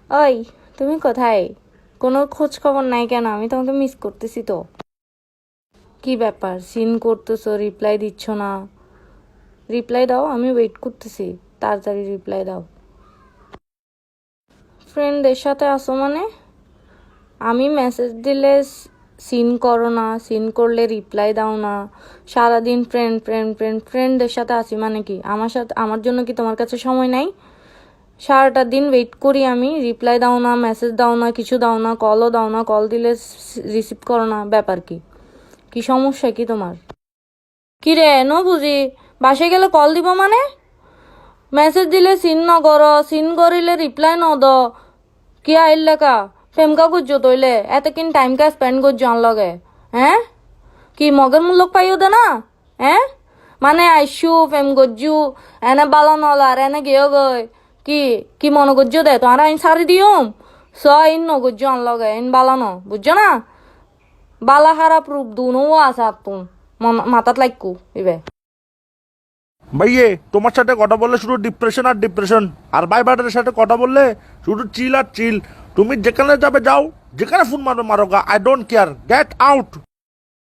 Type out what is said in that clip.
ওই, তুমি কোথায়? কোনো খোঁজ খবর নাই কেন? আমি তোমাকে মিস করতেছি তো। কি ব্যাপার, সিন করতেছো, রিপ্লাই দিচ্ছ না? রিপ্লাই দাও, আমি ওয়েট করতেছি। তাড়াতাড়ি রিপ্লাই দাও। ফ্রেন্ডদের সাথে আসো মানে? আমি মেসেজ দিলে সিন করো না, সিন করলে রিপ্লাই দাও না। সারাদিন ফ্রেন্ড ফ্রেন্ড ফ্রেন্ড ফ্রেন্ডদের সাথে আসি মানে কি? আমার জন্য কি তোমার কাছে সময় নাই? সারাটা দিন ওয়েট করি আমি, রিপ্লাই দাও না, মেসেজ দাও না, কিছু দাও না, কলও দাও না, কল দিলে রিসিভ করো না। ব্যাপার কি? কি সমস্যা কি তোমার? কি রে, নো বুঝি? বাসায় গেলে কল দিব মানে? মেসেজ দিলে সিন ন কর, সিন করিলে রিপ্লাই ন দ। কি আইল লেখা? প্রেমকা করছো তৈলে এত কিন টাইম কা স্পেন্ড করছো আন লগে? হ্যাঁ, কি মগের মূল্য পাইও দে না? হ্যাঁ, মানে আইসু প্রেম করছু, এনে বালা নল আর এনে গেও গই। কি কি মনে করছো দে তোমার আইন সারি দিওম। স ইন ন করছো আন লগে, ইন বালা ন, বুঝছো না? বালা খারাপ রূপ দুনো আছে তুম মাথাত লাগকু ইবে। ভাইয়ে, তোমার সাথে কথা বললে শুধু ডিপ্রেশন আর ডিপ্রেশন, আর ভাই ব্রাদারের সাথে কথা বললে শুধু চিল আর চিল। তুমি যেখানে যাবে যাও, যেখানে ফোন মারো মারো গা, I don't care, get out.